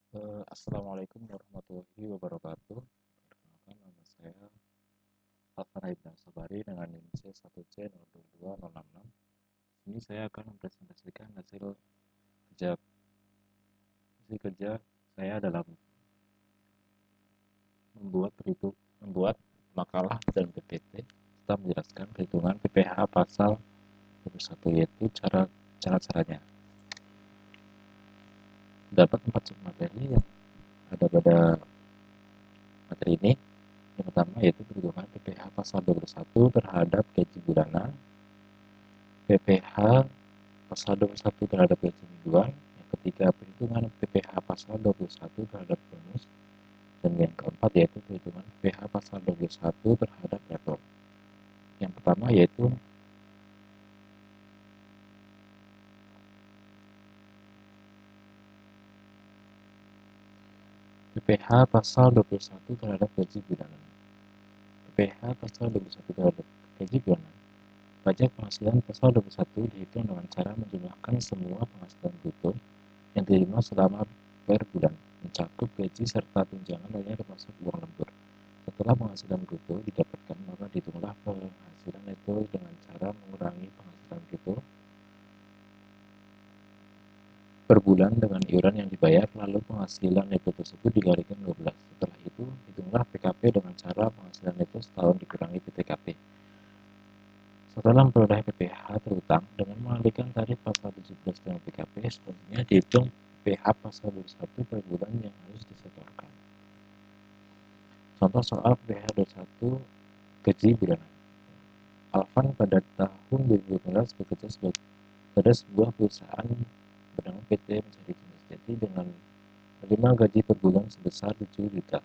Assalamualaikum warahmatullahi wabarakatuh. Perkenalkan nama saya Alfan Ibn Sabari dengan NIM C1C022066. Ini saya akan mempresentasikan kerja hasil kerja saya dalam membuat makalah dan PPT serta menjelaskan perhitungan PPh pasal 21, yaitu cara-caranya. Dapat 4 submateri yang ada pada materi ini. Yang pertama yaitu perhitungan PPh pasal 21 terhadap gaji bulanan, PPh pasal 21 terhadap gaji mingguan, yang ketiga perhitungan PPh pasal 21 terhadap bonus, dan yang keempat yaitu perhitungan PPh pasal 21 terhadap level. Yang pertama yaitu PPh pasal 21 terhadap gaji bulanan. PPh pasal 21 terhadap gaji bulanan. Pajak penghasilan pasal 21 dihitung dengan cara menjumlahkan semua penghasilan bruto yang diterima selama per bulan, mencakup gaji serta tunjangan lainnya termasuk uang lembur. Setelah penghasilan bruto didapatkan, maka dihitunglah penghasilan neto dengan cara mengurangi penghasilan bruto per bulan dengan iuran yang dibayar, lalu penghasilan neto tersebut dikalikan 12. Setelah itu, hitunglah PKP dengan cara penghasilan neto setahun dikurangi PTKP. Setelah memperoleh PPh terutang dengan mengalihkan tarif pasal 17 dengan PKP, selanjutnya dihitung PPh pasal 21 per bulan yang harus disetorkan. Contoh soal PPh 21 gaji bulanan. Alvan pada tahun 2015 bekerja pada sebuah perusahaan bernama PT Mencari Jenis Jati dengan menerima gaji per bulan sebesar 7 juta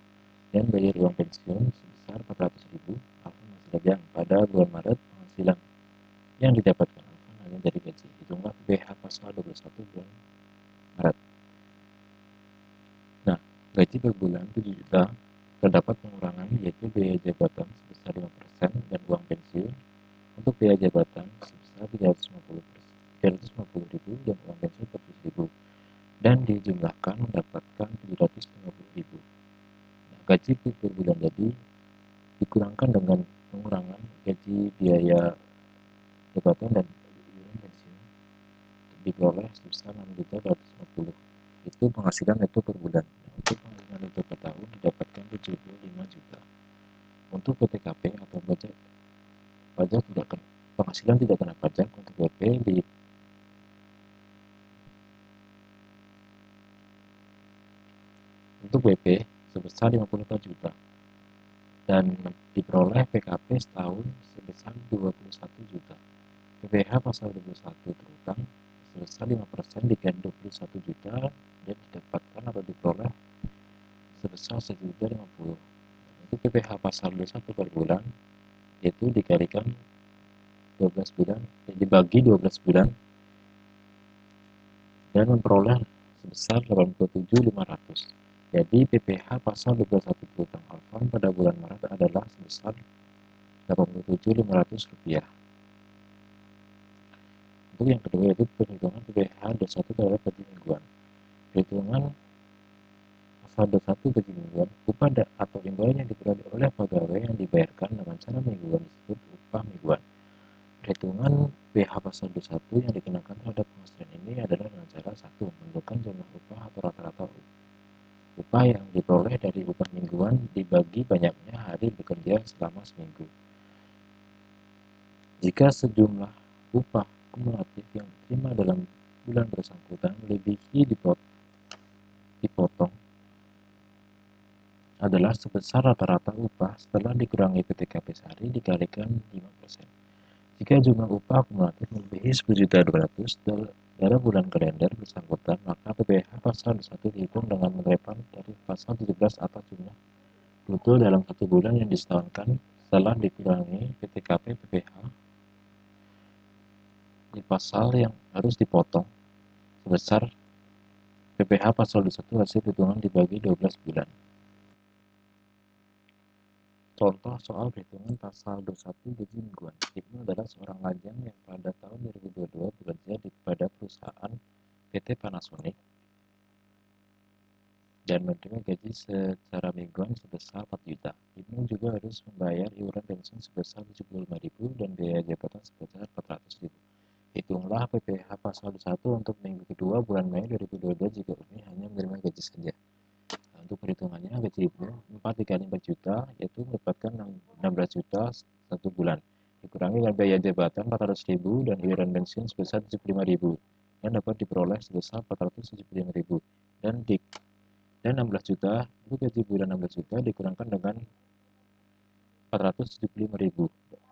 dan bayar uang pensiun sebesar 400.000. Alvan masih lajang pada bulan Maret. Penghasilan yang didapatkan Alvan hanya dari gaji. Hitunglah PPh pasal 21 bulan Maret. Nah, gaji per bulan 7 juta terdapat pengurangan, yaitu biaya jabatan sebesar 5% dan uang pensiun. Untuk biaya jabatan sebesar 350.000 dan uang pensiun 40.000, dan dijumlahkan mendapatkan 750.000. Nah, gaji per bulan jadi dikurangkan dengan pengurangan gaji, biaya jabatan, dan iuran pensiun diperoleh sebesar 6.250. Itu penghasilan neto per bulan. Nah, untuk penghasilan neto per tahun didapatkan 75 juta. Untuk PTKP atau pajak tidak kena, penghasilan tidak kena pajak untuk WP untuk WP sebesar 54 juta dan diperoleh PKP setahun sebesar 21 juta. PPh pasal 21 terutang sebesar 5% dikali 21 juta dan didapatkan atau diperoleh sebesar 1.050. Untuk PPh pasal 21 per bulan yaitu dikalikan 12 bulan, dibagi 12 bulan dan memperoleh sebesar 87.500. Jadi PPh pasal 21 terutang Alvan pada bulan Maret adalah sebesar 87.500 rupiah. Untuk yang kedua yaitu perhitungan PPh 21 terhadap gaji mingguan. Perhitungan pasal 21 gaji mingguan, upah atau imbalan yang diperoleh oleh pegawai yang dibayarkan dengan cara mingguan disebut upah mingguan. Perhitungan PH pasal 21 yang dikenakan terhadap penghasilan ini adalah dengan cara 1. Menentukan jumlah upah atau rata-rata upah yang diperoleh dari upah mingguan dibagi banyaknya hari bekerja selama seminggu. Jika sejumlah upah kumulatif yang diterima dalam bulan bersangkutan melebihi dipotong adalah sebesar rata-rata upah setelah dikurangi PTKP sehari dikalikan 5%. Jika jumlah upah kumulatif melebihi 10.200.000 dalam bulan kalender bersangkutan, maka PPh pasal 1 dihitung dengan menerapkan tarif pasal 17 atas jumlah bruto dalam satu bulan yang disetorkan setelah dikurangi PTKP PPh di pasal yang harus dipotong sebesar PPh pasal 21 hasil hitungan dibagi 12 bulan. Contoh soal perhitungan pasal 21 gaji mingguan. Ibnu adalah seorang lajang yang pada tahun 2022 bekerja pada perusahaan PT Panasonic dan menerima gaji secara mingguan sebesar 4 juta. Ibnu juga harus membayar iuran pensiun sebesar 75.000 dan biaya jabatan sebesar 400.000. Hitunglah PPh pasal 1 untuk minggu kedua bulan Mei 2022 jika Umi hanya menerima gaji saja. Nah, untuk perhitungannya, gaji Ibnu 4 dikali 4 juta, yaitu mendapatkan 16 juta satu bulan. Dikurangi dengan biaya jabatan 400.000 dan iuran pensiun sebesar 75.000 dan dapat diperoleh sebesar 475.000 dan 16 juta, itu gaji bulan 16 juta dikurangkan dengan 475.000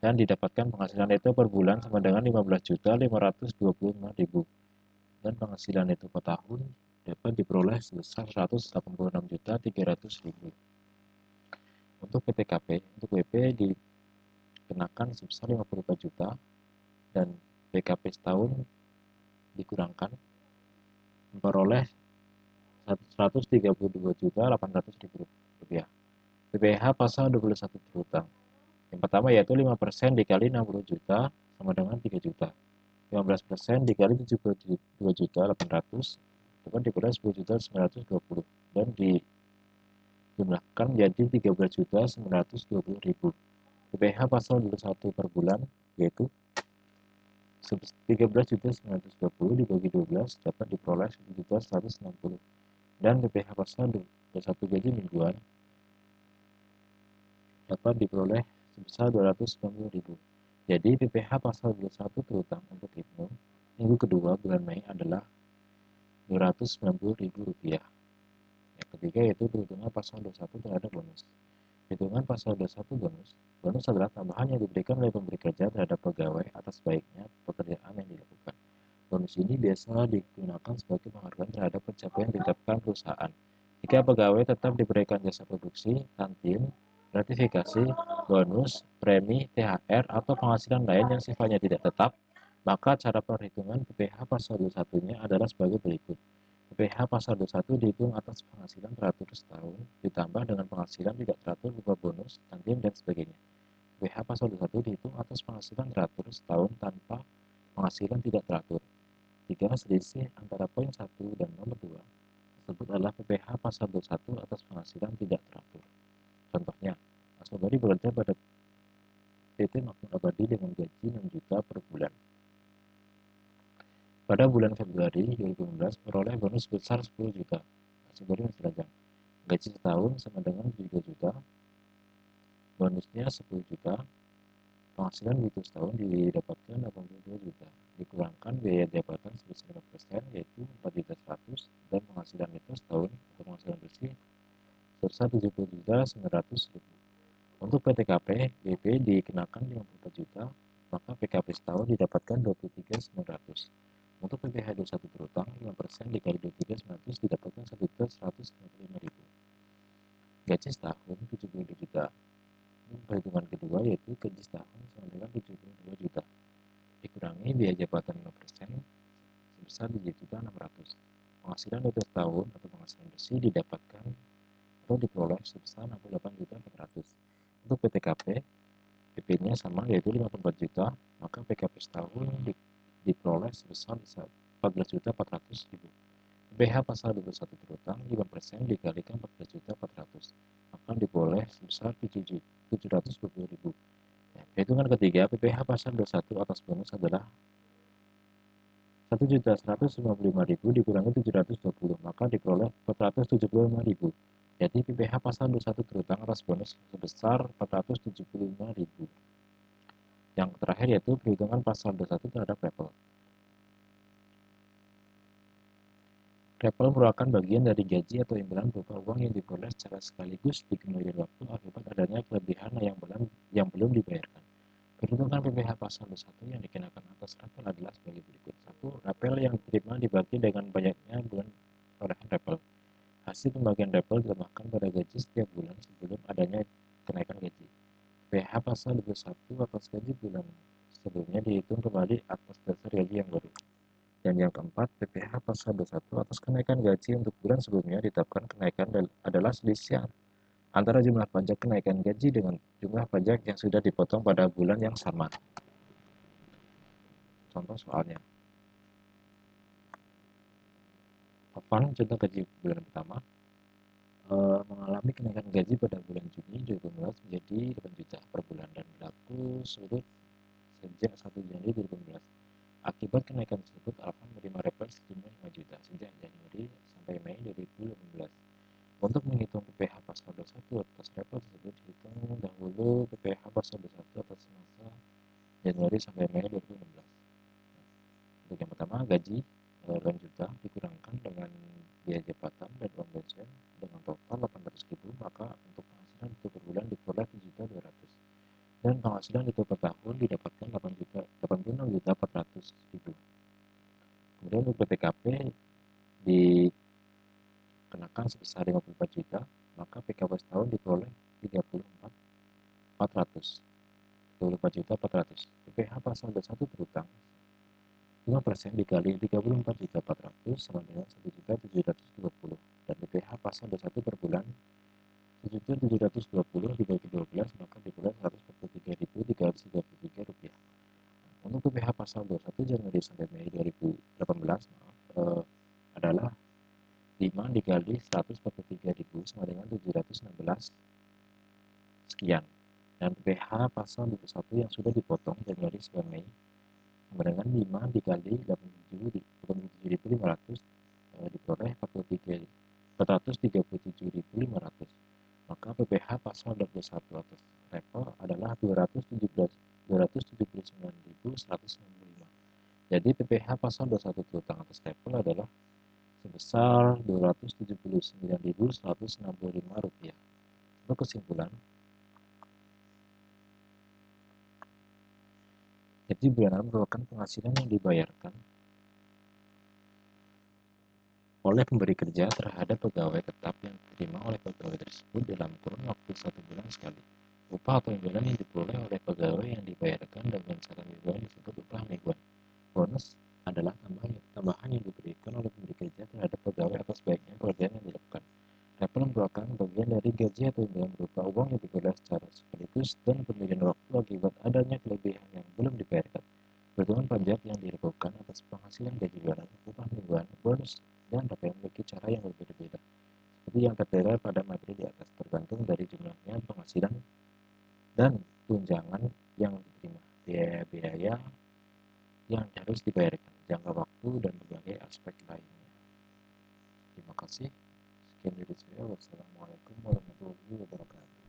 dan didapatkan penghasilan neto per bulan sama dengan 15.525.000 dan penghasilan neto per tahun dapat diperoleh sebesar 186.300.000. Untuk PTKP, untuk WP dikenakan sebesar 54 juta dan PKP setahun dikurangkan memperoleh 132.800.000 rupiah. PPh pasal 21 berhutang. Yang pertama yaitu 5% dikali 60 juta sama dengan 3 juta. 15% dikali 72 juta 800 dapat diperoleh 10 juta 920 dan dijumlahkan menjadi 13 juta 920 ribu. PPh pasal 21 per bulan yaitu 13 juta 920 dibagi 12 dapat diperoleh 1 juta 160 dan PPh pasal 21 gaji mingguan dapat diperoleh sebesar 290.000. Jadi PPh pasal 21 terutang untuk Ibnu minggu kedua bulan Mei adalah Rp290.000. Yang ketiga yaitu perhitungan pasal 21 terhadap bonus. Perhitungan pasal 21 bonus. Bonus adalah tambahan yang diberikan oleh pemberi kerja terhadap pegawai atas baiknya pekerjaan yang dilakukan. Bonus ini biasa digunakan sebagai penghargaan terhadap pencapaian yang ditetapkan perusahaan. Jika pegawai tetap diberikan jasa produksi, kantin, gratifikasi, bonus, premi, THR, atau penghasilan lain yang sifatnya tidak tetap, maka cara perhitungan PPh pasal 21-nya adalah sebagai berikut. PPh pasal 21 dihitung atas penghasilan teratur setahun, ditambah dengan penghasilan tidak teratur berupa bonus, kantin, dan sebagainya. PPh pasal 21 dihitung atas penghasilan teratur setahun tanpa penghasilan tidak teratur. Jika selisih antara poin 1 dan nomor 2 tersebut adalah PPh pasal 21 atas penghasilan tidak teratur. Contohnya, Asmabadi bekerja pada PT Makmur Abadi dengan gaji 6 juta per bulan. Pada bulan Februari 2015 peroleh bonus sebesar 10 juta. Asmabadi masih lajang. Gaji setahun sama dengan 3 juta. Bonusnya 10 juta. Penghasilan begitu setahun didapatkan 82 juta. Dikurangkan biaya jabatan sebesar 5% yaitu 4 juta 100 dan penghasilan neto setahun atau penghasilan bersih sebesar 70 juta 900 ribu. Untuk PTKP, BP dikenakan 54 juta, maka PKP setahun didapatkan 23.900. Untuk PPh 21 berutang, 5% dikali 23.900 didapatkan 1.195.000. Gaji setahun 72 juta. Untuk perhitungan kedua yaitu gaji setahun sama dengan 72 juta. Dikurangi biaya jabatan 5% sebesar 7.600. Penghasilan neto setahun atau penghasilan bersih didapatkan atau diperoleh sebesar 68.400. Untuk PTKP, PP-nya sama yaitu 54 juta, maka PKP setahun diperoleh sebesar 14.400.000. PPh pasal 21 berutang 5% dikalikan 14.400 akan diperoleh sebesar 720.000. Nah, perhitungan ketiga, PPh pasal 21 atas bonus adalah 1.155.000 dikurangi 720, maka diperoleh 475.000. Jadi PPh pasal 21 terutang atas bonus sebesar 475.000. Yang terakhir yaitu perhitungan pasal 21 terhadap level. Level merupakan bagian dari gaji atau imbalan berupa uang yang diperoleh secara sekaligus di kemudian waktu akibat adanya kelebihan yang belum dibayarkan. Perhitungan PPh pasal 21 yang dikenakan atas rapel adalah sebagai berikut. 1. Rapel yang diterima dibagi dengan banyaknya bulan perolehan rapel. Hasil pembagian rapel ditambahkan pada gaji setiap bulan sebelum adanya kenaikan gaji. PPh pasal 21 atas gaji bulan sebelumnya dihitung kembali atas dasar gaji yang baru. Dan yang keempat, PPh pasal 21 atas kenaikan gaji untuk bulan sebelumnya ditetapkan kenaikan adalah selisih antara jumlah pajak kenaikan gaji dengan jumlah pajak yang sudah dipotong pada bulan yang sama. Contoh soalnya. Contoh gaji bulan pertama. mengalami kenaikan gaji pada bulan Juni 2015 menjadi 8 juta per bulan dan berlaku surut sejak 1 Januari 2015. Akibat kenaikan tersebut, Alfa menerima rebate sejumlah 5 juta sejak Januari sampai Mei 2018. Untuk menghitung PPh pasal 21 atas rebate tersebut, hitung dahulu PPh pasal 21 atas masa Januari sampai Mei 2016. Untuk yang pertama, gaji 8 juta dikurangkan dengan biaya jabatan dan uang pensiun dengan total 800.000, maka untuk penghasilan itu per bulan diperoleh 7.200.000 dan penghasilan itu per tahun didapatkan 86.400.000. Kemudian untuk PPKP dikenakan sebesar 54 juta, maka PKP setahun diperoleh 34.400. 24 juta 400. PPh pasal 21 berutang 5% dikali 34 juta 400 sama dengan 1 juta 720, dan PPh pasal 21 per bulan 1.720 dibagi 12, maka diperoleh 143.333 rupiah. Untuk PPh pasal 21 Januari sampai Mei 2018 adalah 5 dikali 143.000 sama dengan 716 sekian, dan PPh pasal 21 yang sudah dipotong Januari sampai Mei sama dengan 5 dikali 87.500 diperoleh 437.500, maka PPh pasal 21 atas level adalah 279.165. Jadi PPh pasal 21 terutang atas level adalah sebesar 279.165 rupiah. Untuk kesimpulan, gaji bulanan merupakan penghasilan yang dibayarkan oleh pemberi kerja terhadap pegawai tetap yang diterima oleh pegawai tersebut dalam kurun waktu 1 bulan sekali. Upah atau imbalan yang diperoleh oleh pegawai yang dibayarkan dengan cara mingguan disebut upah mingguan. Bonus adalah tambahan yang diberikan oleh pemberi kerja terhadap pegawai atas baiknya pekerjaan yang dilakukan. Rebate merupakan bagian dari gaji atau imbalan berupa uang yang diperoleh secara sekaligus dan pemberian waktu akibat adanya kelebihan yang belum dibayarkan. Perhitungan pajak yang dilakukan atas penghasilan gaji bulanan, upah mingguan, bonus, dan rebate memiliki cara yang berbeda-beda, seperti yang tertera pada materi di atas, tergantung dari jumlahnya penghasilan dan tunjangan yang diterima, biaya-biaya yang harus dibayarkan, jangka waktu, dan berbagai aspek lainnya. Terima kasih. Sekian dari saya. Wassalamualaikum warahmatullahi wabarakatuh.